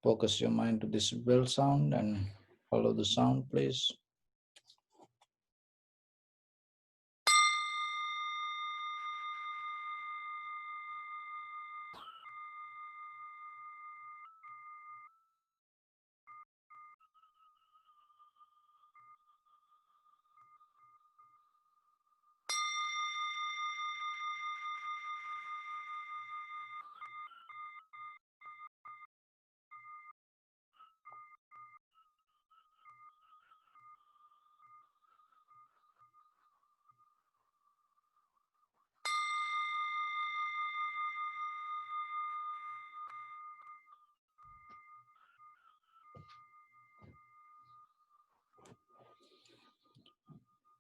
Focus your mind to this bell sound and follow the sound, please.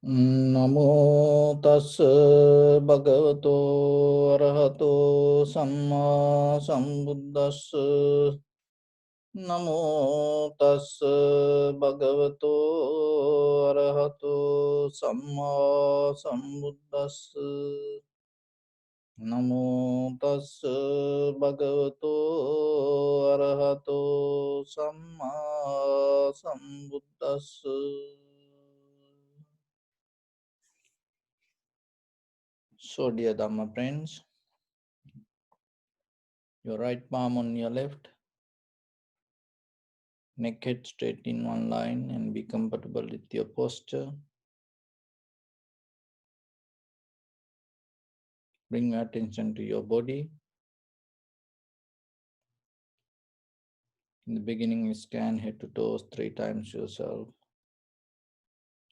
Namo tassa bhagavato arahato samma sambuddhassa. Namo tassa bhagavato arahato samma sambuddhassa. Namo tassa bhagavato arahato samma sambuddhassa. So, dear Dhamma friends, your right palm on your left, neck head straight in one line, and be comfortable with your posture. Bring your attention to your body. In the beginning, you scan head to toes 3 times yourself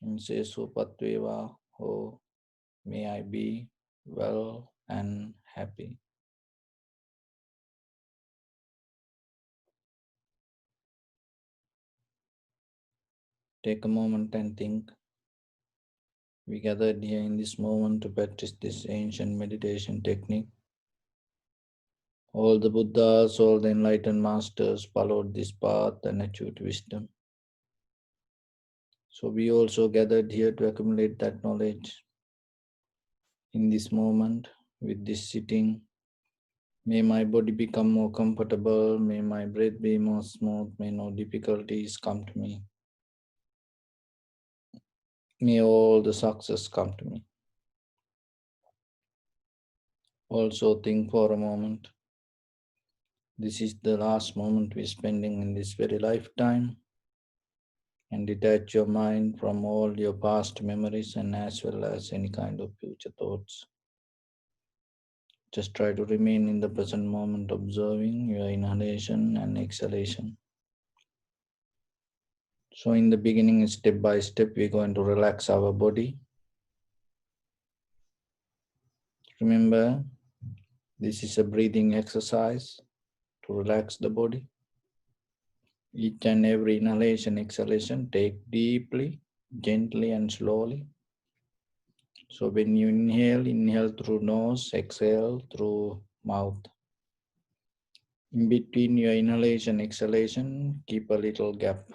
and say, Supatveva, oh, may I be well and happy. Take a moment and think. We gathered here in this moment to practice this ancient meditation technique. All the Buddhas, all the enlightened masters followed this path and achieved wisdom. So we also gathered here to accumulate that knowledge. In this moment, with this sitting, may my body become more comfortable, may my breath be more smooth, may no difficulties come to me. May all the success come to me. Also think for a moment. This is the last moment we're spending in this very lifetime, and detach your mind from all your past memories and as well as any kind of future thoughts. Just try to remain in the present moment, observing your inhalation and exhalation. So in the beginning, step by step, we're going to relax our body. Remember, this is a breathing exercise to relax the body. Each and every inhalation, exhalation, take deeply, gently and slowly. So when you inhale, inhale through nose, exhale through mouth. In between your inhalation, exhalation, keep a little gap.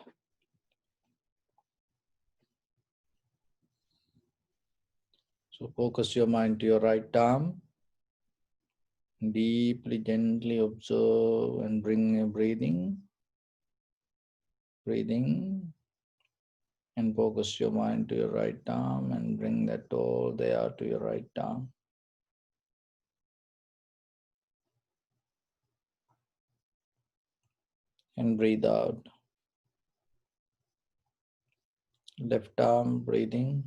So focus your mind to your right arm. Deeply, gently observe and bring your breathing. Breathing. And focus your mind to your right arm and bring that all there to your right arm. And breathe out. Left arm, breathing.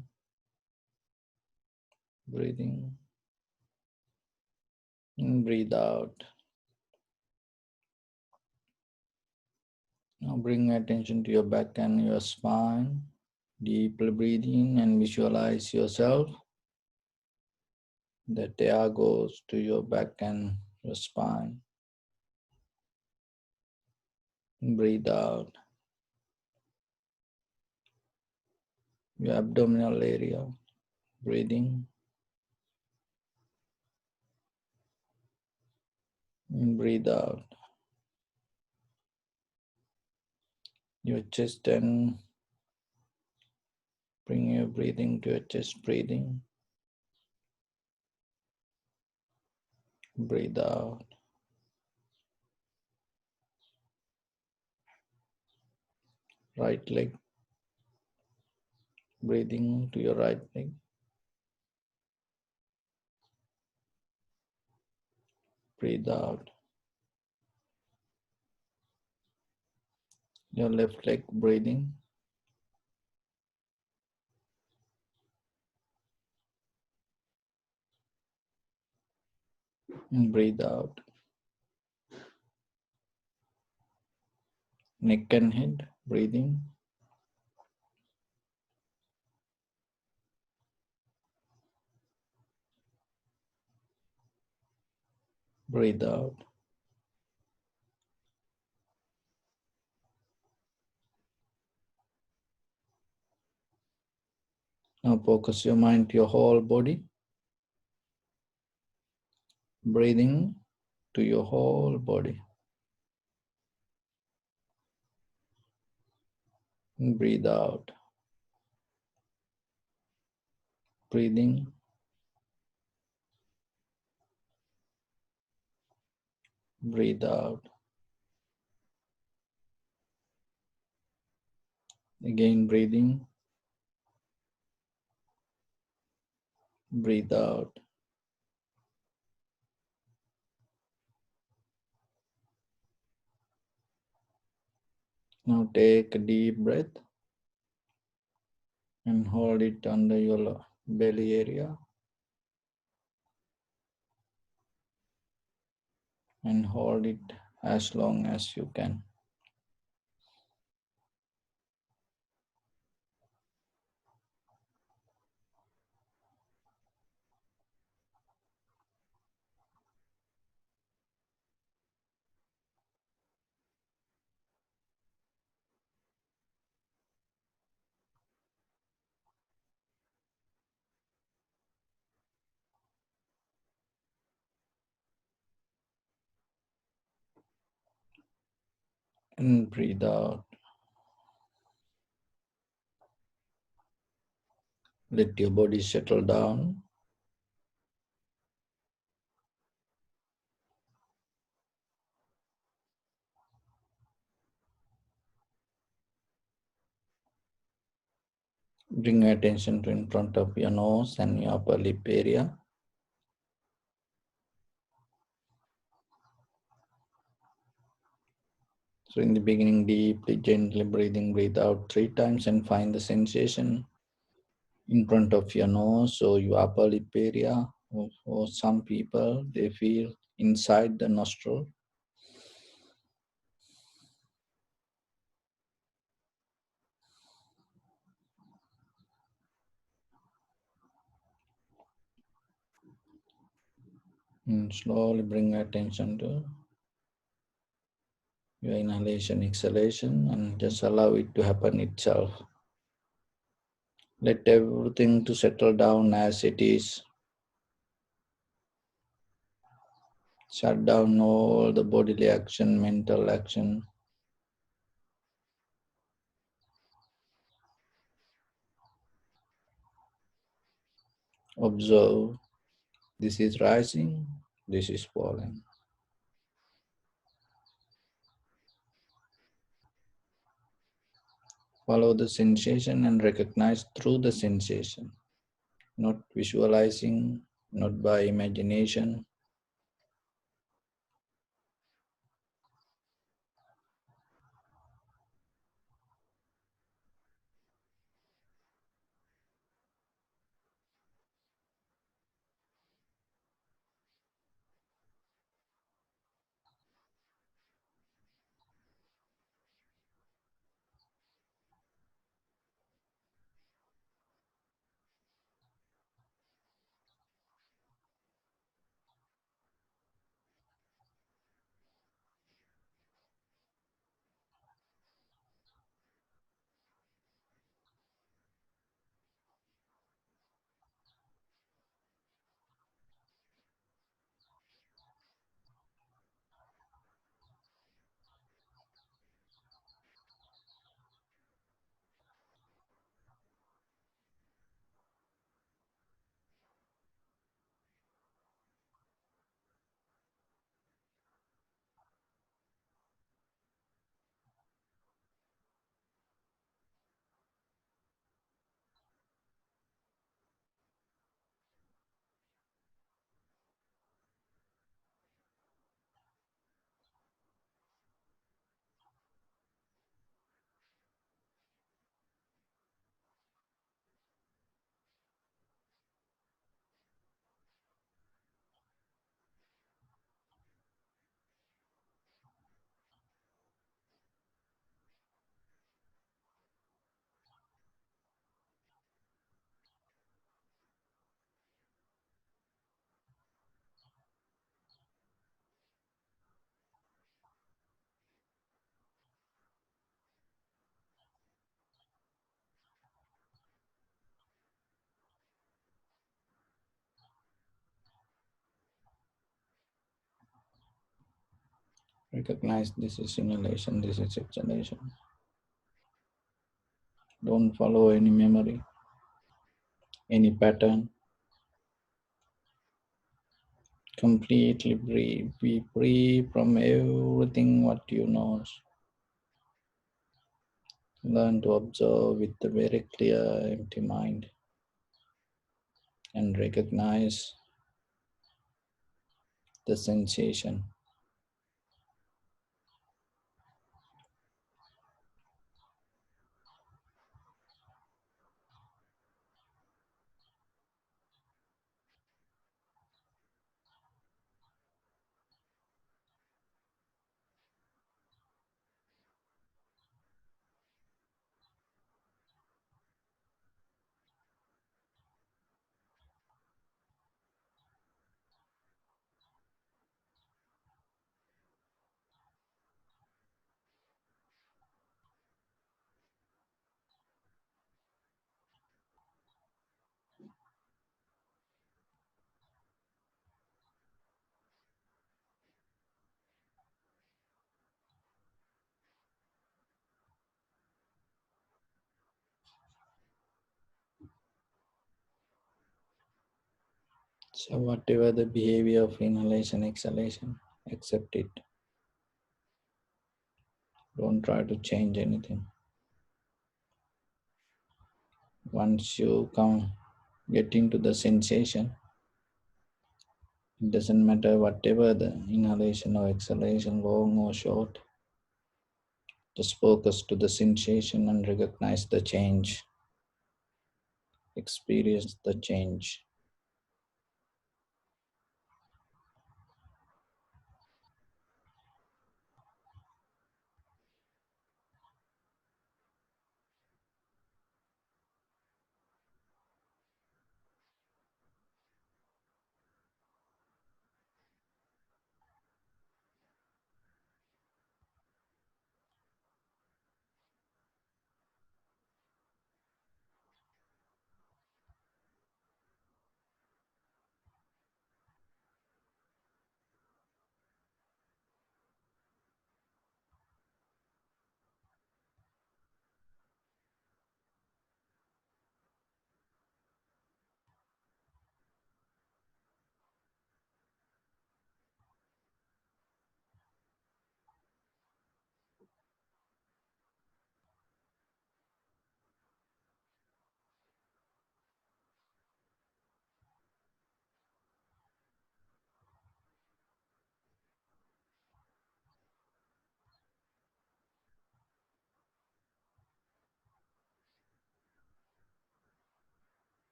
Breathing. And breathe out. Now bring attention to your back and your spine. Deeply breathe in and visualize yourself. That air goes to your back and your spine. Breathe out. Your abdominal area. Breathing. And breathe out. Your chest and bring your breathing to your chest. Breathing. Breathe out. right leg. Breathing to your right leg. Breathe out. Your left leg breathing. And breathe out. Neck and head breathing. Breathe out. Now focus your mind to your whole body. Breathing to your whole body. And breathe out. Breathing. Breathe out. Again breathing. Breathe out. Now take a deep breath and hold it under your belly area and hold it as long as you can. And breathe out. Let your body settle down. Bring your attention to in front of your nose and your upper lip area. So in the beginning, deeply, gently breathing, breathe out 3 times and find the sensation in front of your nose or your upper lip area. Or some people, they feel inside the nostril. And slowly bring your attention to your inhalation, exhalation, and just allow it to happen itself. Let everything to settle down as it is. Shut down all the bodily action, mental action. Observe, this is rising, this is falling. Follow the sensation and recognize through the sensation, not visualizing, not by imagination. Recognize this is inhalation, this is exhalation. Don't follow any memory, any pattern. Completely free. Be free from everything what you know. Learn to observe with a very clear, empty mind and recognize the sensation. So, whatever the behavior of inhalation, exhalation, accept it. Don't try to change anything. Once you get into the sensation, it doesn't matter whatever the inhalation or exhalation, long or short, just focus to the sensation and recognize the change, experience the change.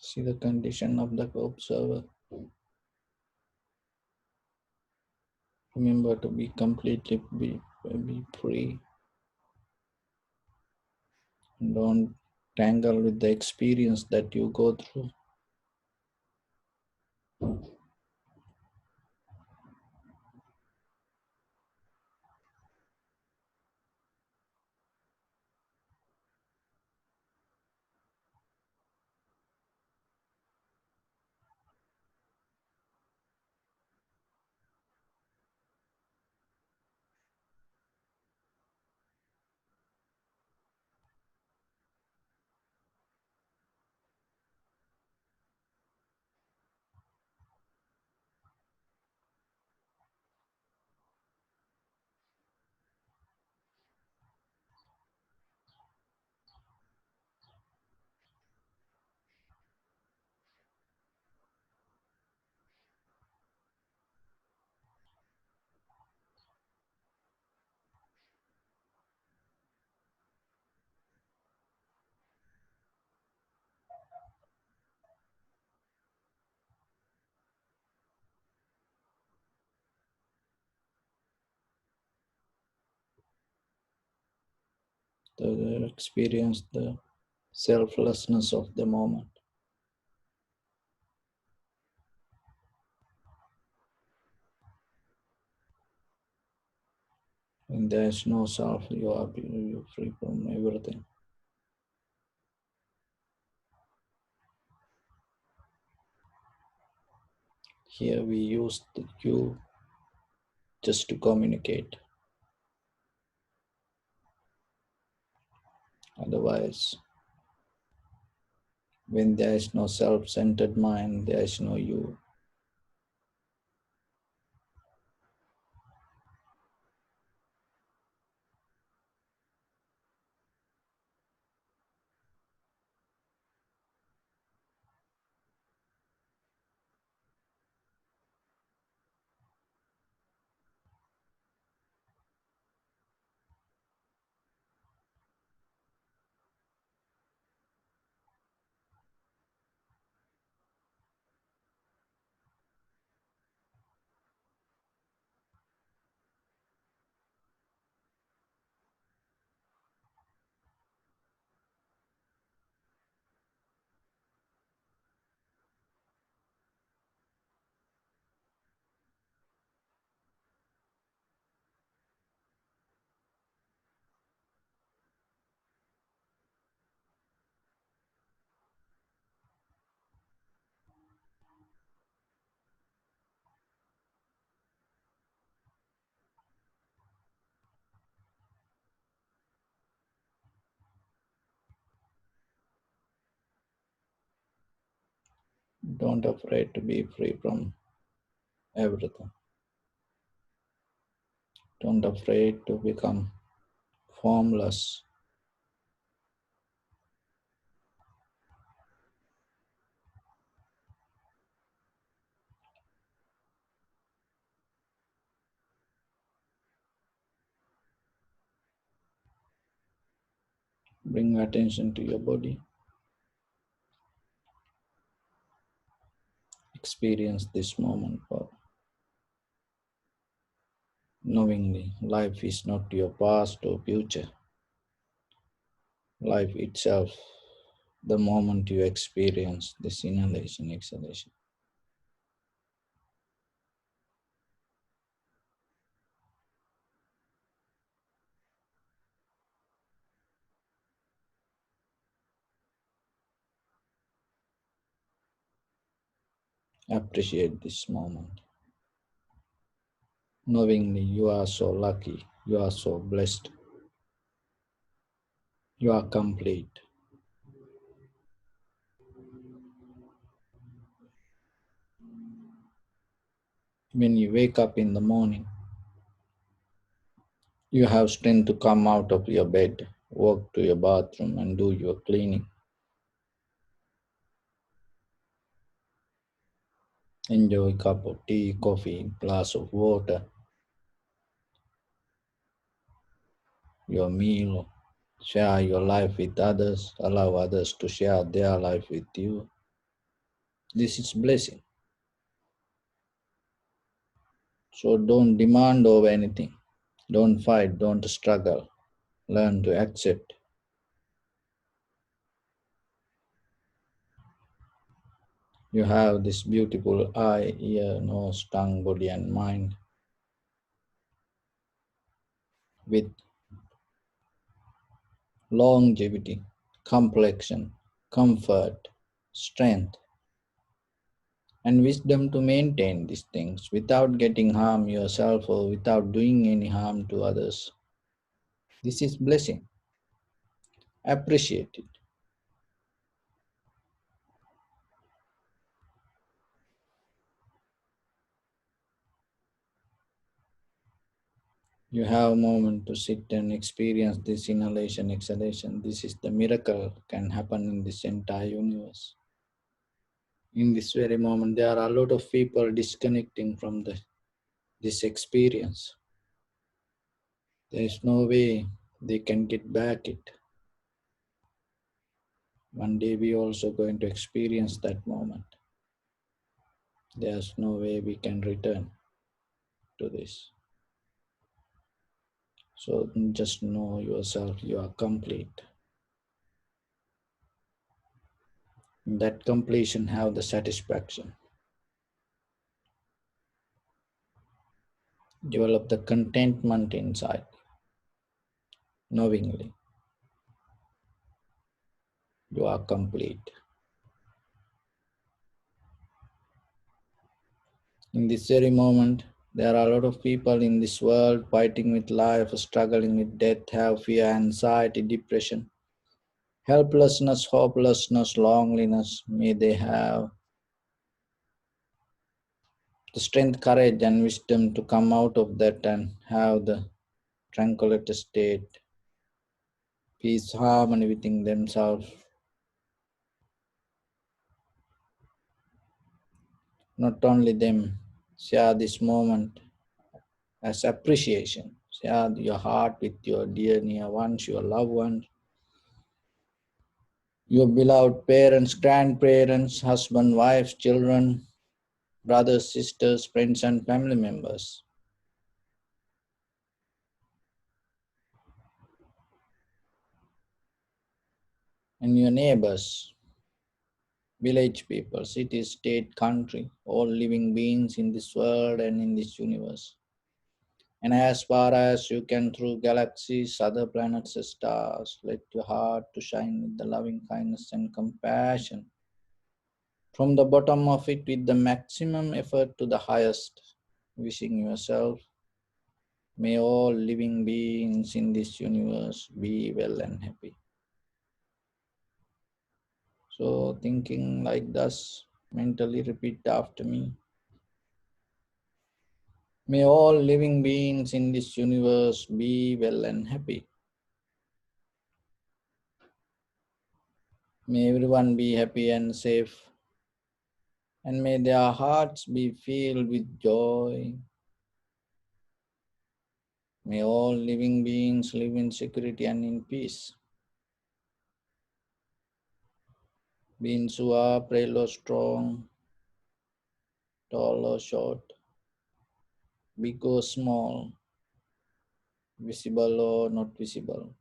See the condition of the observer. Remember to be completely be free. Don't tangle with the experience that you go through. To experience the selflessness of the moment. When there is no self, you are free from everything. Here we use the you just to communicate. Otherwise, when there is no self-centered mind, there is no you. Don't afraid to be free from everything. Don't afraid to become formless. Bring attention to your body. Experience this moment for knowingly. Life is not your past or future. Life itself, the moment you experience this inhalation, exhalation. Appreciate this moment. Knowingly, you are so lucky, you are so blessed, you are complete. When you wake up in the morning, you have strength to come out of your bed, walk to your bathroom, and do your cleaning. Enjoy a cup of tea, coffee, glass of water, your meal, share your life with others, allow others to share their life with you. This is blessing. So don't demand over anything. Don't fight, don't struggle. Learn to accept. You have this beautiful eye, ear, nose, tongue, body, and mind with longevity, complexion, comfort, strength, and wisdom to maintain these things without getting harm yourself or without doing any harm to others. This is blessing. Appreciate it. You have a moment to sit and experience this inhalation, exhalation. This is the miracle can happen in this entire universe. In this very moment, there are a lot of people disconnecting from this experience. There is no way they can get back it. One day we also going to experience that moment. There's no way we can return to this. So just know yourself, you are complete. In that completion, have the satisfaction. Develop the contentment inside. knowingly. You are complete. In this very moment, there are a lot of people in this world fighting with life, struggling with death, have fear, anxiety, depression, helplessness, hopelessness, loneliness. May they have the strength, courage, and wisdom to come out of that and have the tranquility state, peace, harmony within themselves. Not only them, share this moment as appreciation. Share your heart with your dear near ones, your loved ones, your beloved parents, grandparents, husband, wives, children, brothers, sisters, friends, and family members, and your neighbors, village people, city, state, country, all living beings in this world and in this universe. And as far as you can through galaxies, other planets, stars, let your heart to shine with the loving kindness and compassion. From the bottom of it with the maximum effort to the highest, wishing yourself, may all living beings in this universe be well and happy. So thinking like this, mentally repeat after me. May all living beings in this universe be well and happy. May everyone be happy and safe. And may their hearts be filled with joy. May all living beings live in security and in peace. Beings who are frail or strong, tall or short, big or small, visible or not visible,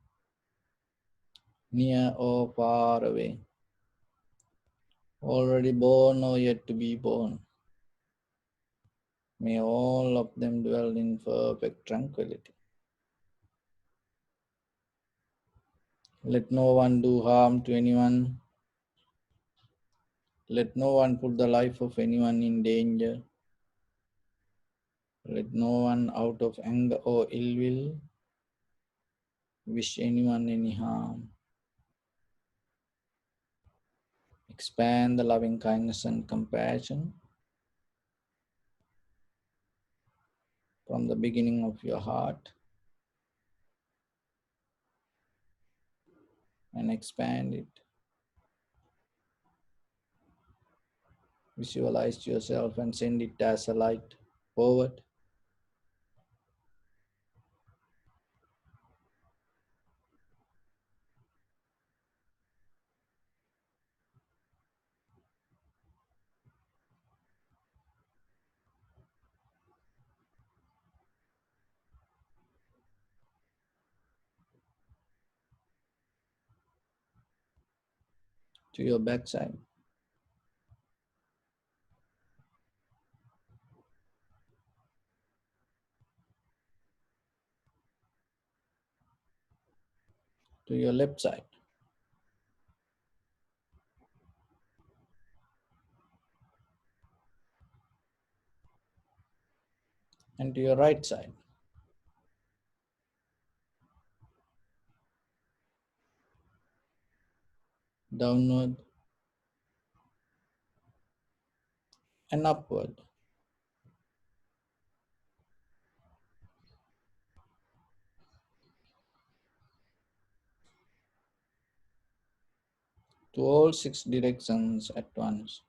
near or far away, already born or yet to be born. May all of them dwell in perfect tranquility. Let no one do harm to anyone. Let no one put the life of anyone in danger. Let no one out of anger or ill will wish anyone any harm. Expand the loving kindness and compassion from the beginning of your heart and expand it. Visualize yourself and send it as a light forward to your backside, to your left side, and to your right side, downward and upward, to all six directions at once.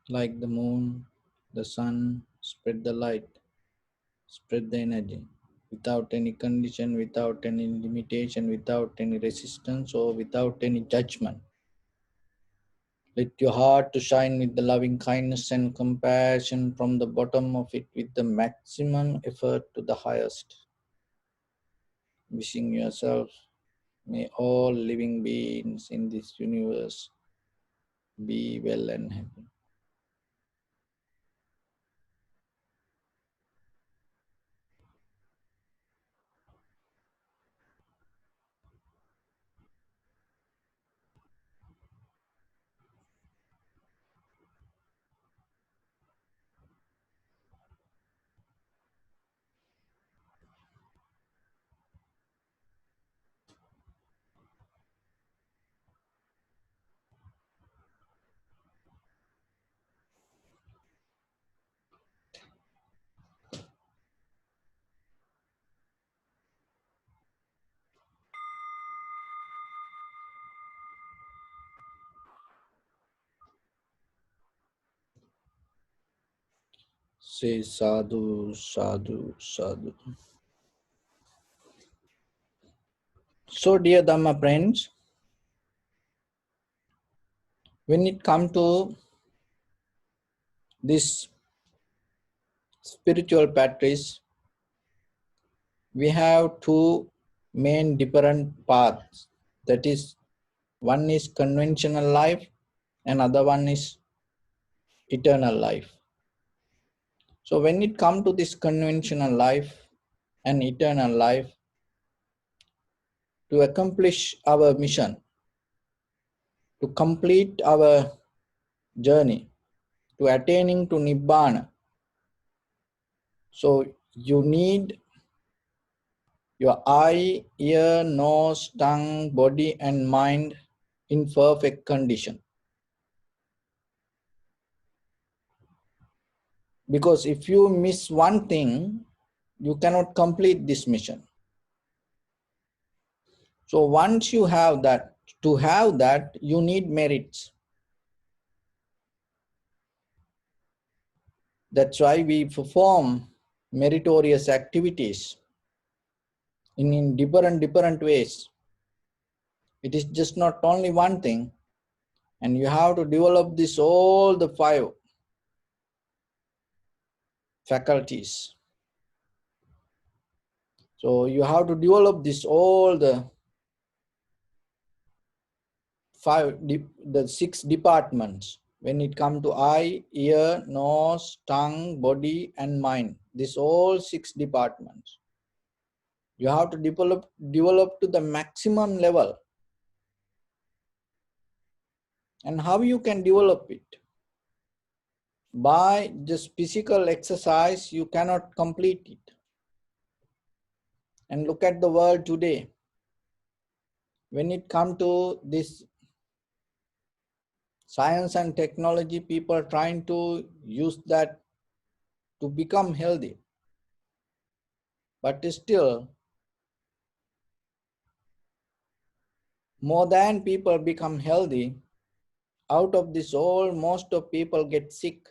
Like the moon, the sun, spread the light, spread the energy. without any condition, without any limitation, without any resistance, or without any judgment. Let your heart to shine with the loving kindness and compassion from the bottom of it with the maximum effort to the highest. Wishing yourself, may all living beings in this universe be well and happy. Say sadhu, sadhu, sadhu. So dear Dhamma friends, when it comes to this spiritual practice, we have two main different paths. That is, one is conventional life and other one is eternal life. So when it comes to this conventional life and eternal life, to accomplish our mission, to complete our journey, to attaining to Nibbana, so you need your eye, ear, nose, tongue, body and mind in perfect condition. Because if you miss one thing, you cannot complete this mission. So once you have that, to have that, you need merits. That's why we perform meritorious activities in different ways. It is just not only one thing, and you have to develop this all the 5 faculties. So you have to develop this all the 6 departments when it comes to eye, ear, nose, tongue, body and mind. This all 6 departments. You have to develop to the maximum level. And how you can develop it? By just physical exercise, you cannot complete it. And look at the world today. When it comes to this science and technology, people are trying to use that to become healthy. But still, more than people become healthy, out of this all, most of people get sick.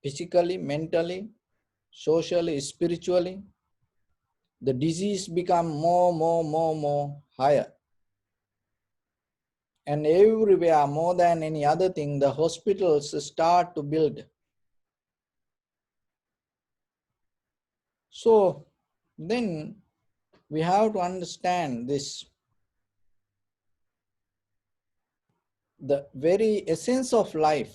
Physically, mentally, socially, spiritually. The disease become more higher. And everywhere, more than any other thing, the hospitals start to build. So then we have to understand this. The very essence of life,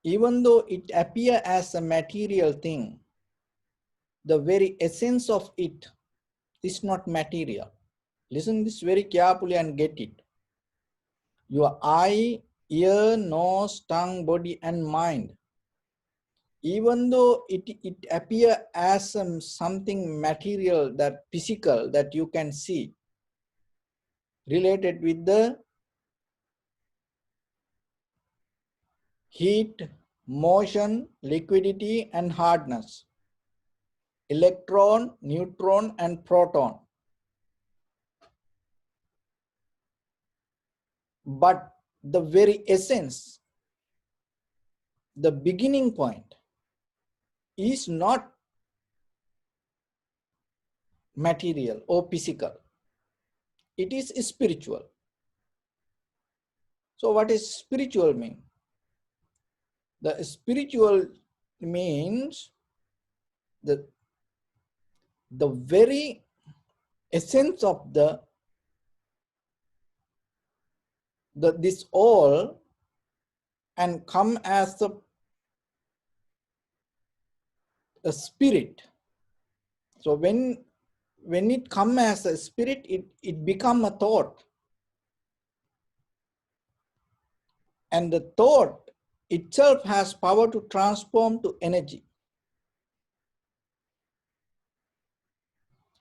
even though it appears as a material thing, the very essence of it is not material. Listen this very carefully and get it. Your eye, ear, nose, tongue, body and mind, even though it appears as something material, that physical, that you can see, related with the heat, motion, liquidity and hardness, electron, neutron and proton. But the very essence, the beginning point, is not material or physical. It is spiritual. So what is spiritual mean? The spiritual means the very essence of this all, and come as a spirit. So when it come as a spirit, it become a thought, and the thought itself has power to transform to energy.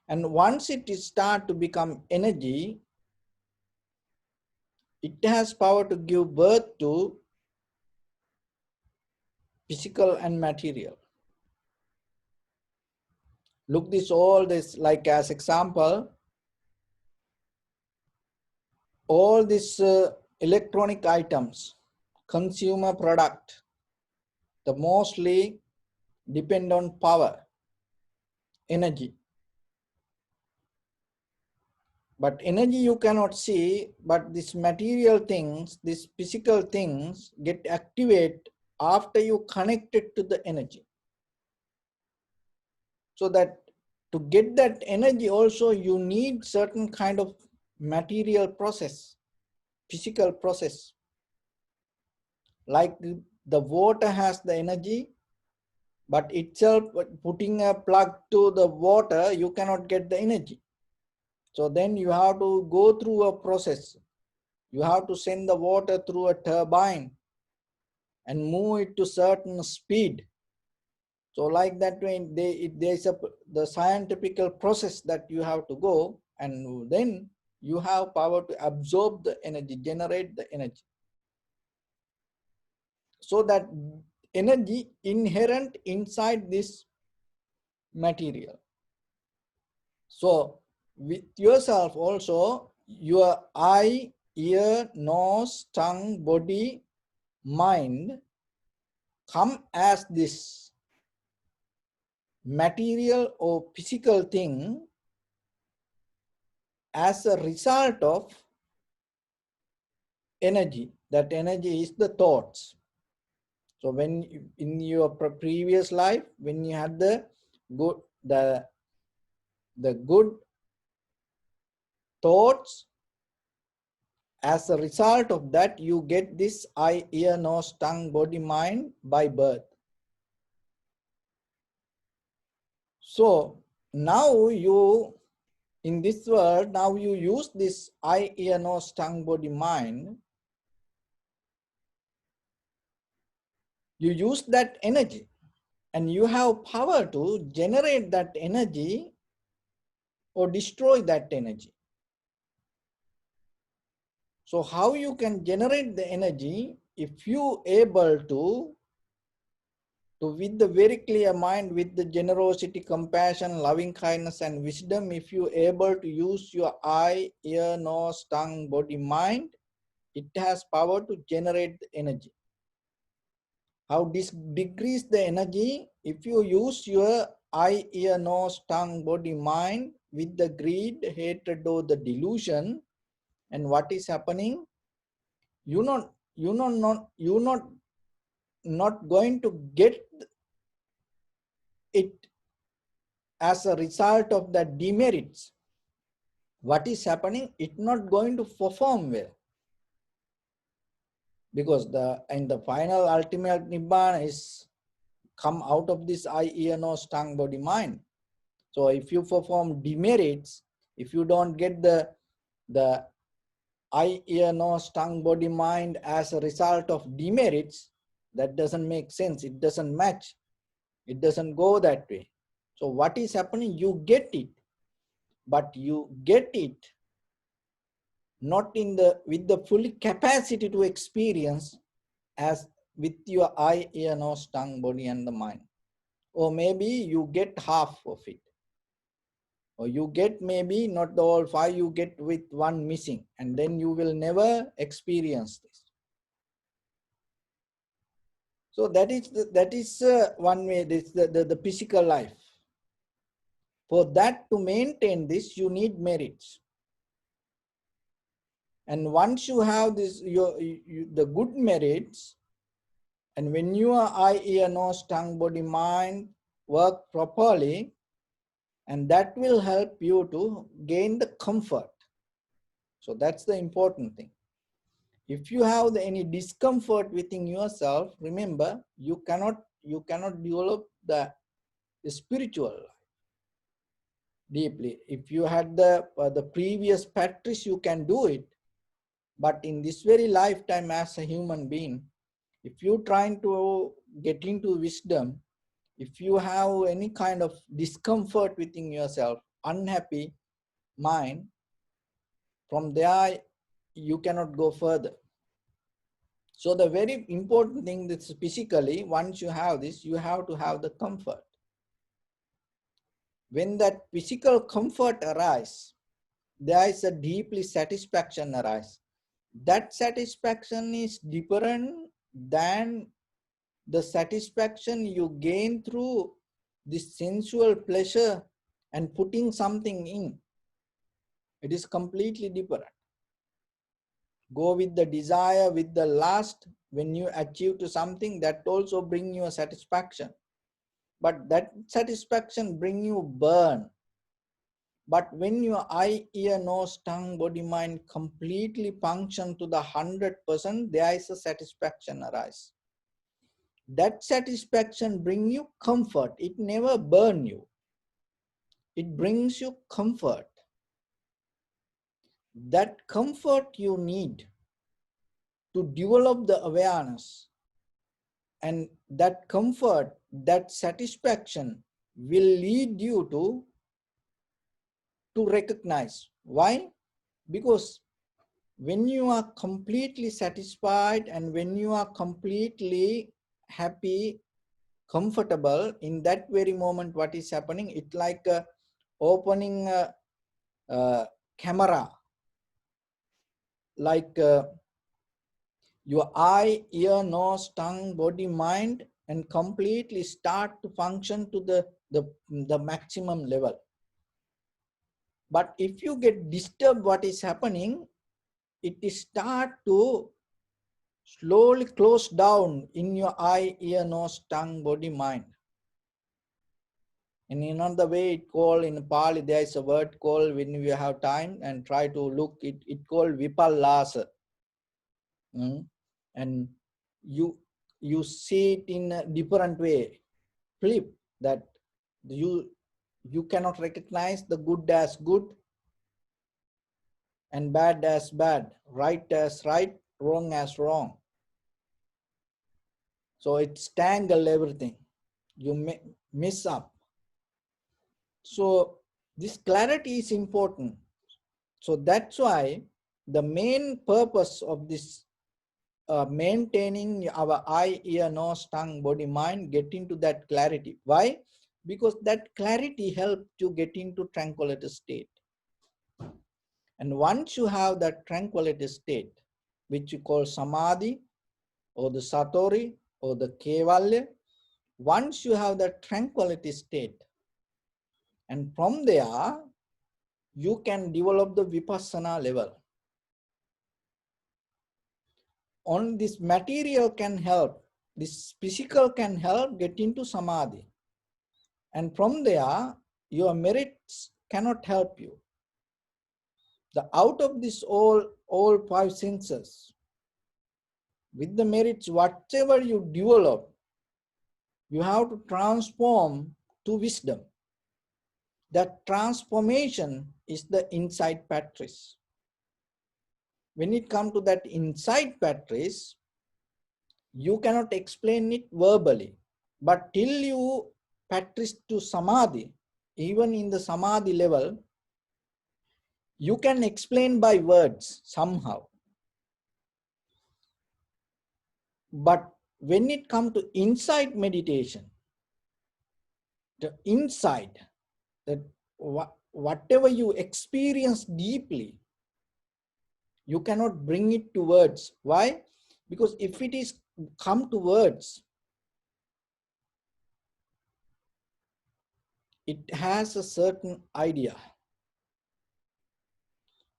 And once it is start to become energy, it has power to give birth to physical and material. Look all this like as example, all these electronic items, consumer product, the mostly depend on power, energy. But energy you cannot see, but these material things, these physical things get activate after you connect it to the energy. So that to get that energy also you need certain kind of material process, physical process. Like the water has the energy, but itself putting a plug to the water, you cannot get the energy. So then you have to go through a process. You have to send the water through a turbine and move it to certain speed. So like that way, there's the scientific process that you have to go, and then you have power to absorb the energy, generate the energy. So that energy inherent inside this material. So with yourself also, your eye, ear, nose, tongue, body, mind come as this material or physical thing as a result of energy. That energy is the thoughts. So when in your previous life, when you had the good thoughts, as a result of that, you get this eye, ear, nose, tongue, body, mind by birth. So now you, in this world, now you use this eye, ear, nose, tongue, body, mind. You use that energy, and you have power to generate that energy or destroy that energy. So how you can generate the energy? If you able to with the very clear mind, with the generosity, compassion, loving kindness and wisdom, if you able to use your eye, ear, nose, tongue, body, mind, it has power to generate the energy. How this decrease the energy? If you use your eye, ear, nose, tongue, body, mind with the greed, hatred or the delusion, and what is happening? You're not going to get it as a result of the demerits. What is happening? It's not going to perform well, because in the final ultimate nibbana is come out of this eye, ear, nose, tongue, body, mind. So if you perform demerits, if you don't get the eye, ear, nose, tongue, body, mind as a result of demerits, that doesn't make sense. It doesn't match. It doesn't go that way. So what is happening? You get it, but you get it not with the full capacity to experience as with your eye, ear, nose, tongue, body and the mind. Or maybe you get half of it. Or you get maybe not the all five, you get with one missing, and then you will never experience this. So that is one way. This the physical life. For that to maintain this, you need merits. And once you have this, the good merits, and when your eye, ear, nose, tongue, body, mind work properly, and that will help you to gain the comfort. So that's the important thing. If you have any discomfort within yourself, remember you cannot develop the spiritual life deeply. If you had the previous practice, you can do it. But in this very lifetime as a human being, if you're trying to get into wisdom, if you have any kind of discomfort within yourself, unhappy mind, from there you cannot go further. So the very important thing that's physically, once you have this, you have to have the comfort. When that physical comfort arises, there is a deeply satisfaction arise. That satisfaction is different than the satisfaction you gain through this sensual pleasure and putting something in. It is completely different. Go with the desire, with the lust. When you achieve to something, that also bring you a satisfaction. But that satisfaction bring you burn. But when your eye, ear, nose, tongue, body, mind completely function to the 100%, there is a satisfaction arise. That satisfaction bring you comfort. It never burn you. It brings you comfort. That comfort you need to develop the awareness. And that comfort, that satisfaction will lead you to recognize. Why? Because when you are completely satisfied and when you are completely happy, comfortable, in that very moment, what is happening? It's like opening a camera, like your eye, ear, nose, tongue, body, mind, and completely start to function to the maximum level. But if you get disturbed, what is happening? It is start to slowly close down in your eye, ear, nose, tongue, body, mind. And in another way, it called in Pali, there is a word called, when you have time and try to look, it called vipallasa. And you see it in a different way, flip, that you cannot recognize the good as good and bad as bad, right as right, wrong as wrong. So it's tangle everything. You miss up. So this clarity is important. So that's why the main purpose of this maintaining our eye, ear, nose, tongue, body, mind, get into that clarity. Why? Because that clarity helps you get into tranquility state. And once you have that tranquility state, which you call samadhi or the satori or the kevalya, once you have that tranquility state, and from there, you can develop the vipassana level. On this material can help, this physical can help get into samadhi. And from there, your merits cannot help you. The out of this all five senses, with the merits, whatever you develop, you have to transform to wisdom. That transformation is the insight practice. When it comes to that insight practice, you cannot explain it verbally. But till you practice to samadhi, even in the samadhi level, you can explain by words somehow. But when it comes to insight meditation, the insight, that whatever you experience deeply, you cannot bring it to words. Why? Because if it is come to words, it has a certain idea.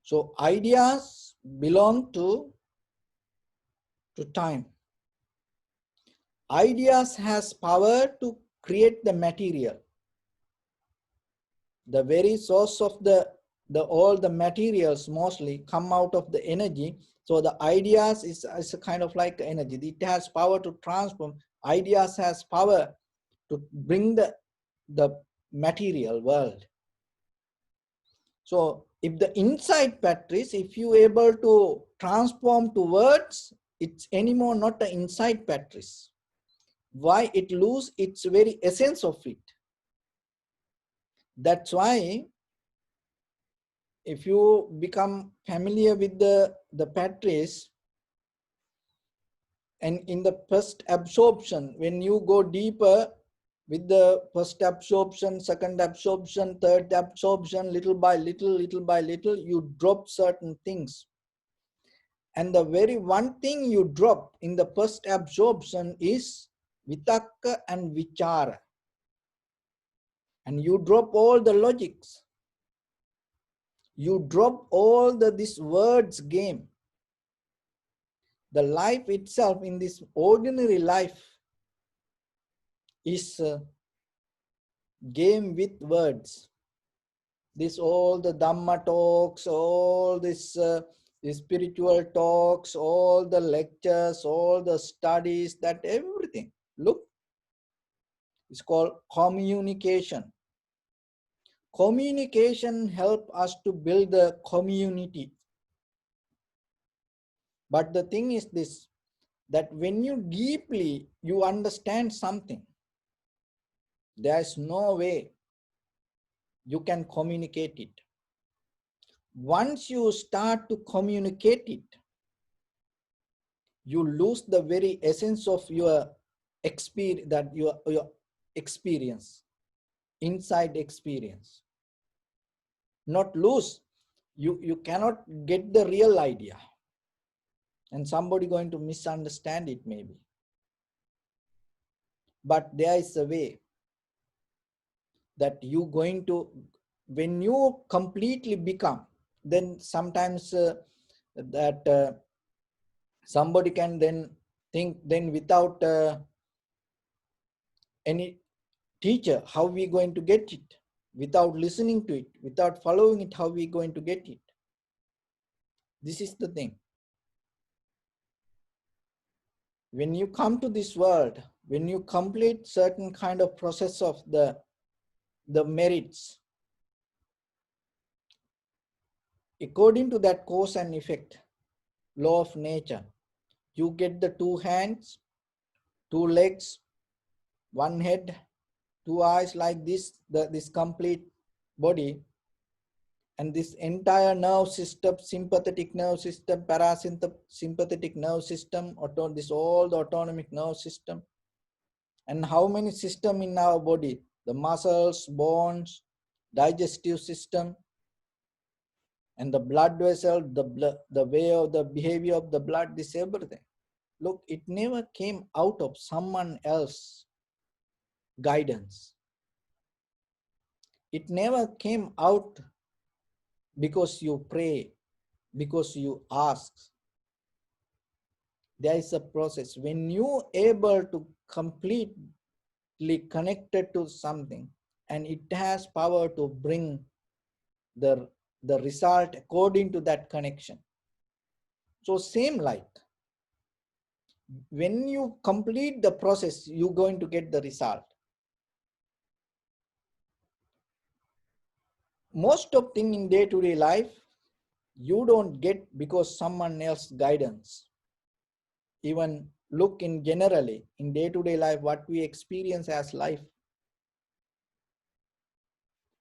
So ideas belong to time. Ideas has power to create the material. The very source of all the materials mostly come out of the energy. So the ideas is a kind of like energy. It has power to transform. Ideas has power to bring the material world. So if the inside batteries, if you able to transform to words, it's anymore not the inside batteries. Why it lose its very essence of it? That's why if you become familiar with the batteries, and in the first absorption, when you go deeper with the first absorption, second absorption, third absorption, little by little, you drop certain things. And the very one thing you drop in the first absorption is vitakka and vichara. And you drop all the logics. You drop all this words game. The life itself in this ordinary life is a game with words. This all the Dhamma talks, all this the spiritual talks, all the lectures, all the studies, that everything. Look, it's called communication. Communication help us to build the community. But the thing is this, that when you deeply you understand something, there is no way you can communicate it. Once you start to communicate it, you lose the very essence of your experience, that your experience, inside experience. Not lose, you cannot get the real idea. And somebody going to misunderstand it maybe. But there is a way that you going to, when you completely become, then sometimes somebody can then think, then without any teacher, how we going to get it? Without listening to it, without following it, how we going to get it? This is the thing. When you come to this world, when you complete certain kind of process of the merits, according to that cause and effect, law of nature, you get the 2 hands, 2 legs, 1 head, 2 eyes, like this, this complete body, and this entire nerve system, sympathetic nerve system, parasympathetic nerve system, this all the autonomic nerve system. And how many system in our body? The muscles, bones, digestive system, and the blood vessel, the way of the behavior of the blood, this everything. Look, it never came out of someone else's guidance. It never came out because you pray, because you ask. There is a process. When you able to completely connected to something, and it has power to bring the result according to that connection. So same like, when you complete the process, you're going to get the result. Most of things in day-to-day life, you don't get because someone else's guidance. Even look in generally, in day-to-day life, what we experience as life.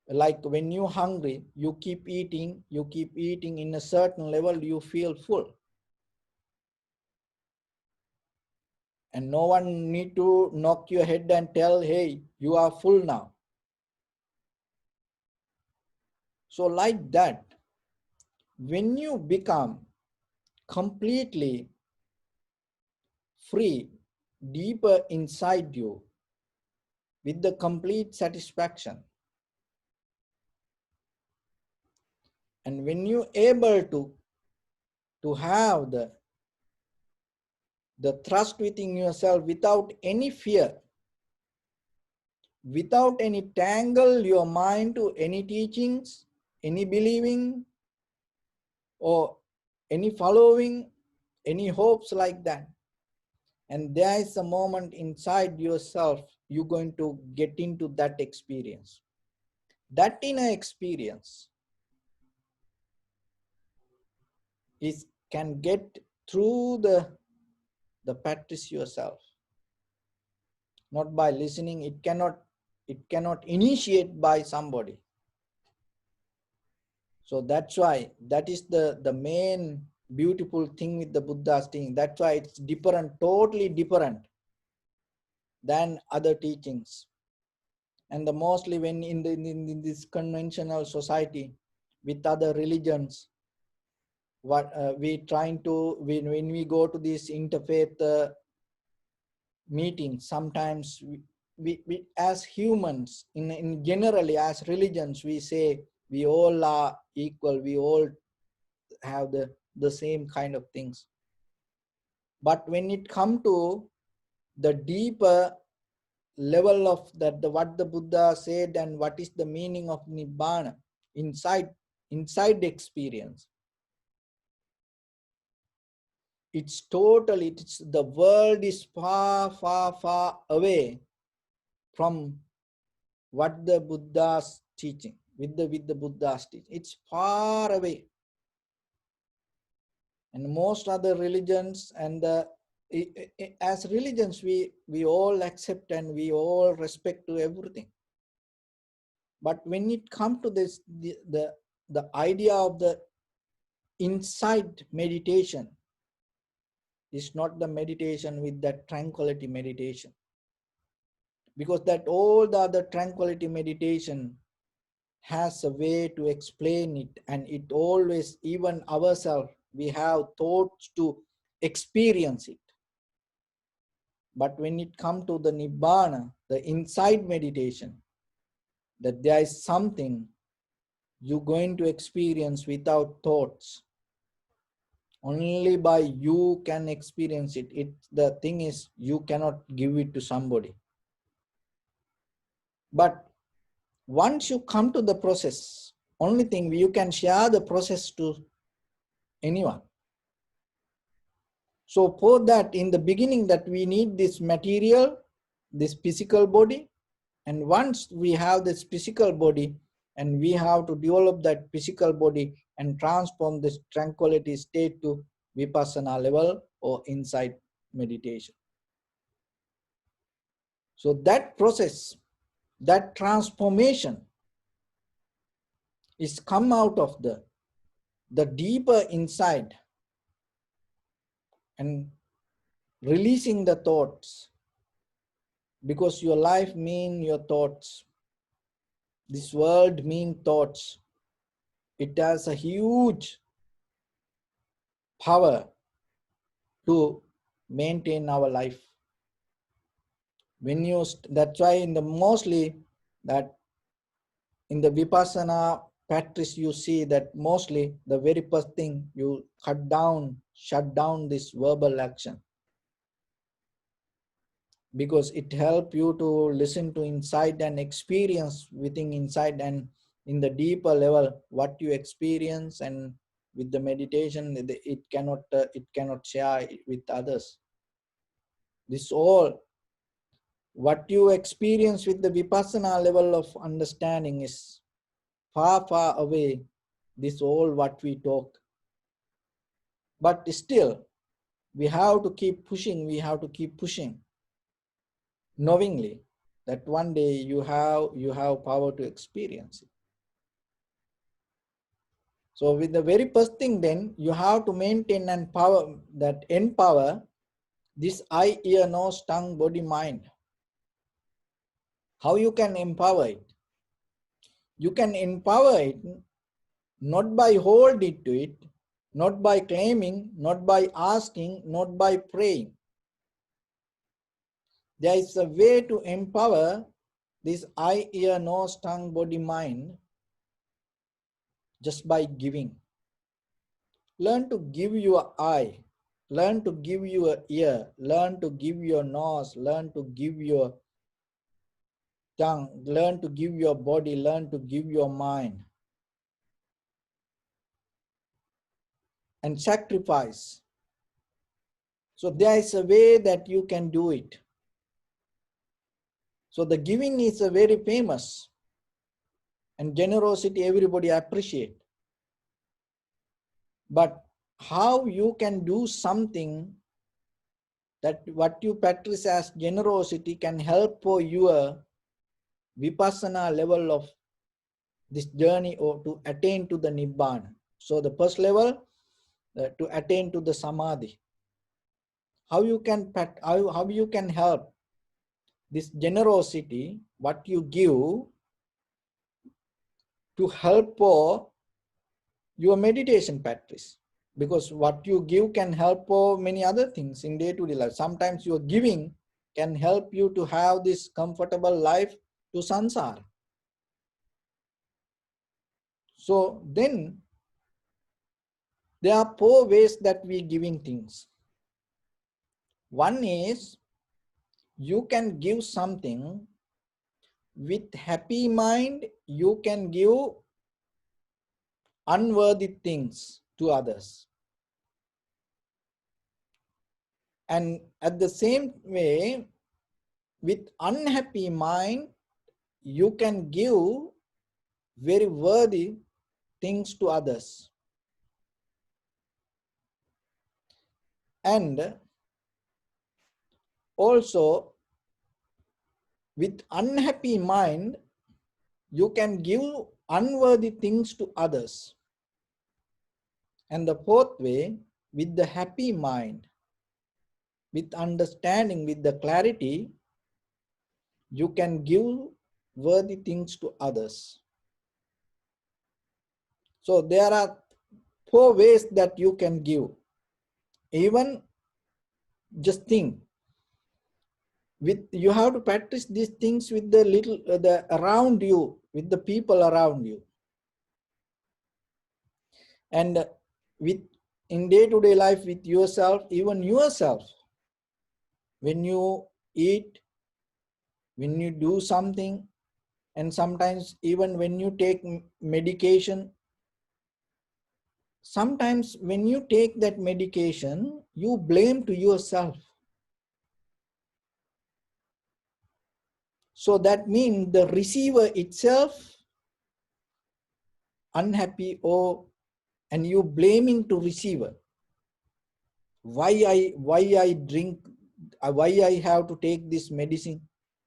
Like when you're hungry, you keep eating, in a certain level, you feel full. And no one need to knock your head and tell, hey, you are full now. So like that, when you become completely free, deeper inside you, with the complete satisfaction, And when you able to have the trust within yourself without any fear, without any tangle your mind to any teachings, any believing, or any following, any hopes like that. And there is a moment inside yourself, you're going to get into that experience. That inner experience can get through the practice yourself, not by listening. It cannot initiate by somebody. So that's why that is the main beautiful thing with the Buddha's teaching. That's why it's different, totally different than other teachings. And the mostly when in this conventional society with other religions, what we trying to when we go to this interfaith meetings, sometimes we as humans in generally as religions, we say we all are equal, we all have the same kind of things. But when it come to the deeper level of that, what the Buddha said and what is the meaning of Nibbana inside the experience, it's the world is far away from what the Buddha's teaching, with the Buddha's teaching. It's far away. And most other religions and as religions, we all accept and we all respect to everything. But when it comes to this, the idea of the inside meditation is not the meditation with that tranquility meditation. Because that all the other tranquility meditation has a way to explain it, and it always, even ourselves, we have thoughts to experience it. But when it comes to the Nibbana, the inside meditation, that there is something you're going to experience without thoughts. Only by you can experience it. The thing is, you cannot give it to somebody. But once you come to the process, only thing you can share the process to anyone. So for that, in the beginning, that we need this material, this physical body. And once we have this physical body, and we have to develop that physical body and transform this tranquility state to vipassana level or inside meditation. So that process, that transformation is come out of the deeper inside and releasing the thoughts, because your life means your thoughts. This world means thoughts. It has a huge power to maintain our life. When you, that's why in the mostly that in the vipassana practice, you see that mostly the very first thing you shut down this verbal action, because it helps you to listen to inside and experience within inside, and in the deeper level what you experience, and with the meditation it cannot share it with others. This all what you experience with the vipassana level of understanding is far away, this all what we talk. But still we have to keep pushing knowingly that one day you have power to experience it. So with the very first thing, then you have to maintain and empower this eye, ear, nose, tongue, body, mind. How you can empower it? You can empower it not by hold it to it, not by claiming, not by asking, not by praying. There is a way to empower this eye, ear, nose, tongue, body, mind just by giving. Learn to give your eye, learn to give your ear, learn to give your nose, learn to give your tongue, learn to give your body, learn to give your mind. And sacrifice. So there is a way that you can do it. So the giving is a very famous, and generosity everybody appreciate. But how you can do something that what you practice as generosity can help for your vipassana level of this journey, or to attain to the nibbana. So the first level, to attain to the samadhi. How you can help this generosity, what you give, to help for your meditation practice. Because what you give can help for many other things in day-to-day life. Sometimes your giving can help you to have this comfortable life to sansara. So then there are 4 ways that we giving things. One is you can give something with happy mind, you can give unworthy things to others. And at the same way, with unhappy mind, you can give very worthy things to others. And also, with unhappy mind, you can give unworthy things to others. And the 4th way, with the happy mind, with understanding, with the clarity, you can give worthy things to others. So there are 4 ways that you can give. Even just think, you have to practice these things with the little the around you, with the people around you, and with in day-to-day life with yourself, even yourself. When you eat, when you do something, and sometimes even when you take medication. Sometimes when you take that medication, you blame to yourself. So that means the receiver itself unhappy, and you blaming to receiver. Why I drink, why I have to take this medicine,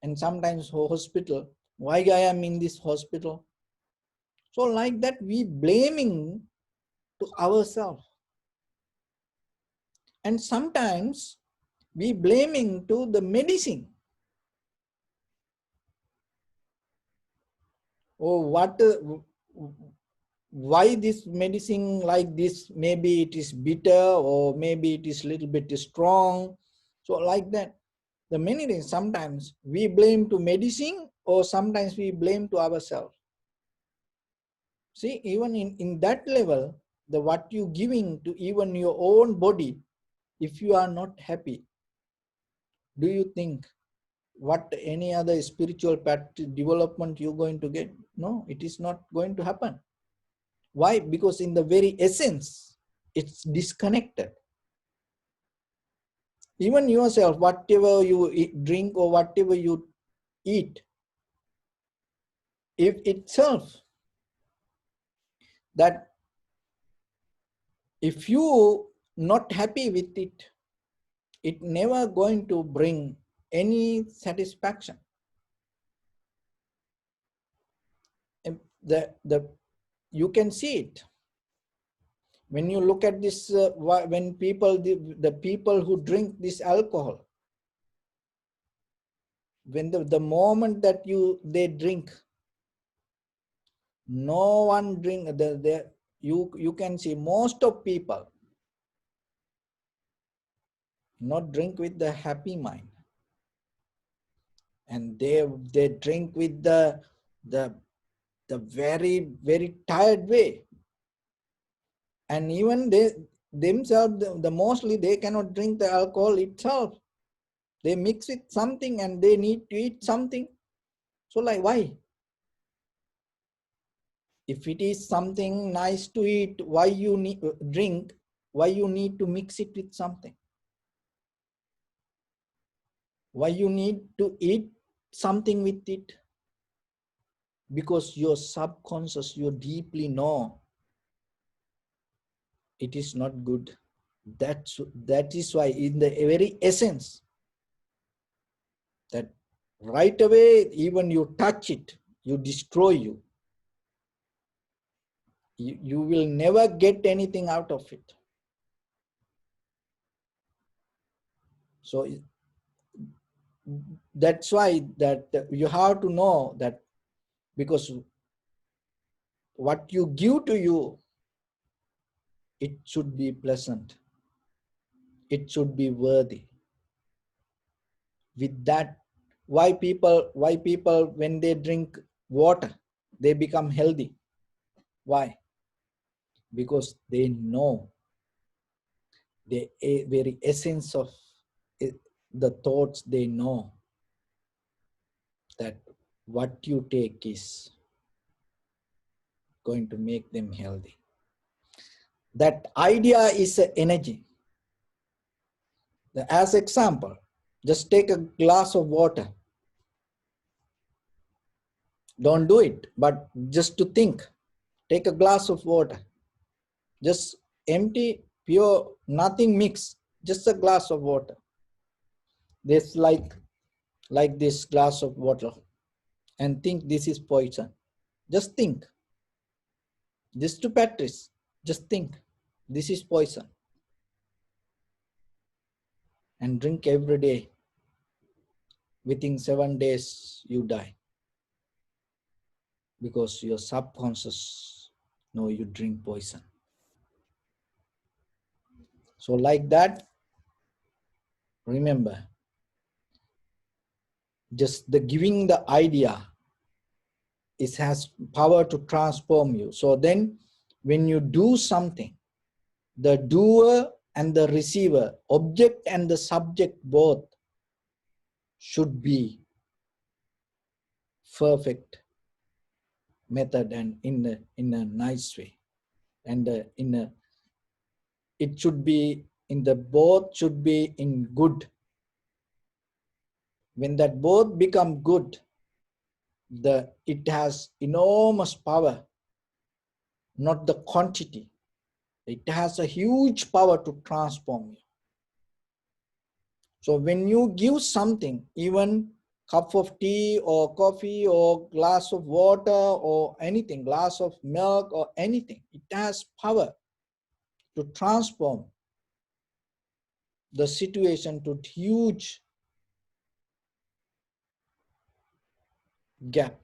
and sometimes hospital, why I am in this hospital. So like that, we blaming to ourselves. And sometimes we blaming to the medicine. Oh, why this medicine like this? Maybe it is bitter, or maybe it is little bit strong. So like that, the many things, sometimes we blame to medicine, or sometimes we blame to ourselves. See, even in that level, the what you giving to even your own body, if you are not happy, do you think what any other spiritual development you're going to get? No, it is not going to happen. Why? Because in the very essence, it's disconnected. Even yourself, whatever you eat, drink, or whatever you eat, if itself, that if you not happy with it, it never going to bring any satisfaction. You can see it when you look at this. When people, the people who drink this alcohol, when the moment that they drink, no one drink. You can see most of people not drink with the happy mind, and they drink with the very very tired way. And even they themselves, the mostly they cannot drink the alcohol itself. They mix it something and they need to eat something. So like, why? If it is something nice to eat, why you need drink? Why you need to mix it with something? Why you need to eat something with it? Because your subconscious, you deeply know it is not good. That is why in the very essence, that right away, even you touch it, you destroy you. You will never get anything out of it. So that's why that you have to know that, because what you give to you, it should be pleasant. It should be worthy. With that, why people when they drink water, they become healthy? Why? Because they know the very essence of it, the thoughts. They know that what you take is going to make them healthy. That idea is an energy. As example, just take a glass of water. Don't do it, but just to think. Take a glass of water. Just empty, pure, nothing mixed. Just a glass of water. This like this glass of water, and think this is poison. Just think. This to Patrice. Just think. This is poison. And drink every day. Within 7 days, you die. Because your subconscious know you drink poison. So like that, remember, just the giving the idea, it has power to transform you. So then when you do something, the doer and the receiver, object and the subject, both should be perfect method and in a nice way. And it should be in the both should be in good. When that both become good, it has enormous power, not the quantity. It has a huge power to transform you. So when you give something, even cup of tea or coffee or glass of water or anything, glass of milk or anything, it has power to transform the situation to huge gap.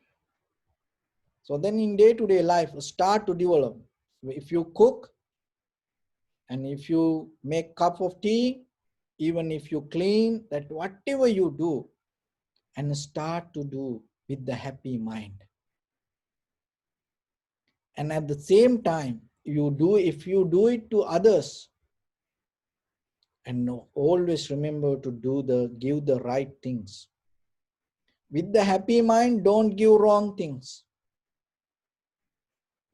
So then in day-to-day life, start to develop. If you cook and if you make cup of tea, even if you clean, that whatever you do, and start to do with the happy mind. And at the same time, if you do it to others, and always remember to give the right things. With the happy mind, don't give wrong things.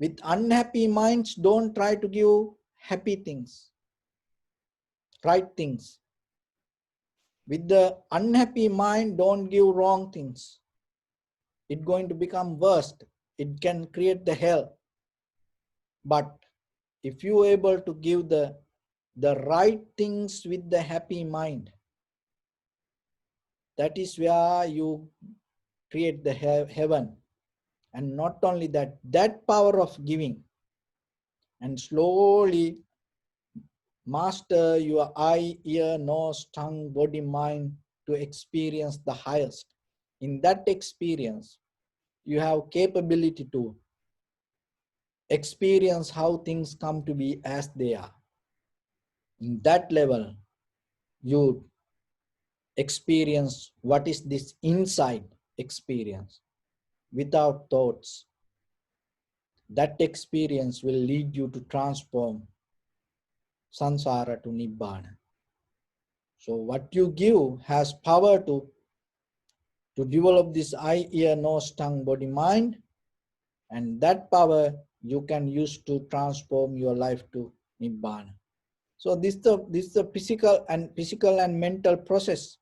With unhappy minds, don't try to give happy things, right things. With the unhappy mind, don't give wrong things. It's going to become worst. It can create the hell. But if you are able to give the right things with the happy mind, that is where you create the heaven. And not only that, that power of giving, and slowly master your eye, ear, nose, tongue, body, mind to experience the highest. In that experience, you have capability to experience how things come to be as they are. In that level, you experience what is this inside experience without thoughts. That experience will lead you to transform samsara to nibbana. So what you give has power to develop this eye, ear, nose, tongue, body, mind, and that power you can use to transform your life to nibbana. So this is the physical and mental process.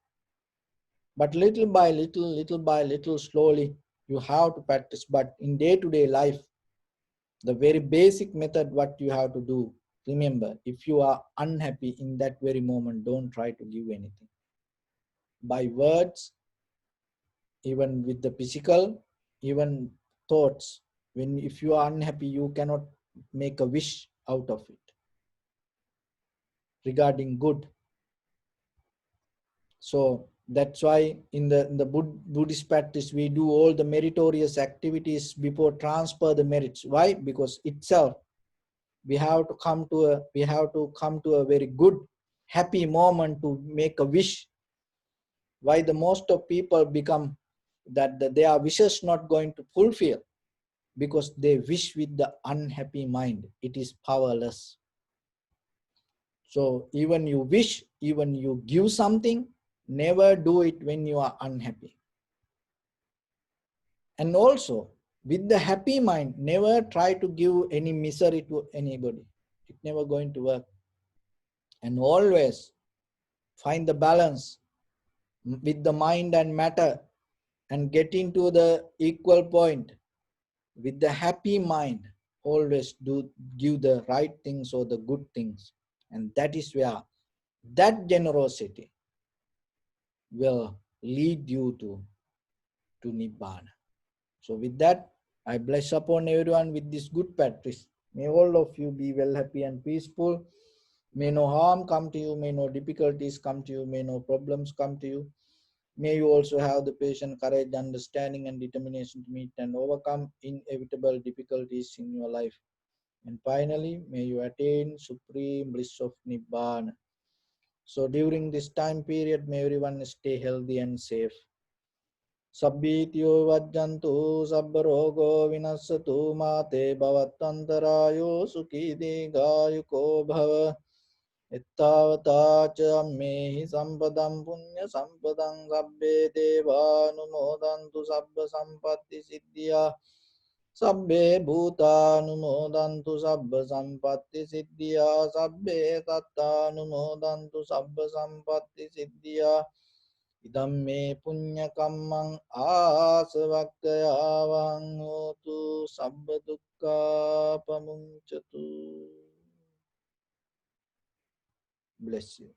But little by little, slowly, you have to practice. But in day-to-day life, the very basic method, what you have to do, remember, if you are unhappy in that very moment, don't try to give anything. By words, even with the physical, even thoughts. If you are unhappy, you cannot make a wish out of it regarding good. So that's why in the Buddhist practice, we do all the meritorious activities before transfer the merits. Why? Because itself we have to come to a very good, happy moment to make a wish. Why the most of people become that their wishes not going to fulfill? Because they wish with the unhappy mind. It is powerless. So even you wish, even you give something, never do it when you are unhappy. And also, with the happy mind, never try to give any misery to anybody. It's never going to work. And always find the balance with the mind and matter and get into the equal point. With the happy mind, always give the right things or the good things. And that is where that generosity will lead you to Nibbana. So with that, I bless upon everyone with this good practice. May all of you be well, happy and peaceful. May no harm come to you, may no difficulties come to you, may no problems come to you. May you also have the patience, courage, understanding and determination to meet and overcome inevitable difficulties in your life. And finally, may you attain supreme bliss of Nibbana. So during this time period, may everyone stay healthy and safe. Sabbityo vajjantu sabbarogo vinassatu mate bhavattantarayo sukhi digayuko bhava. Ittavata cha mehi sampadam punya sampadam sabbe devanumodantu sabba sampatti siddhya. Sabbe bhutanumodantu sabba sampatti siddhya. Sabbe sattanumodantu sabba sampatti siddhya. Idam me punya kammang asavakkayavang hotu sabba dukkha pamuncatu. Bless you.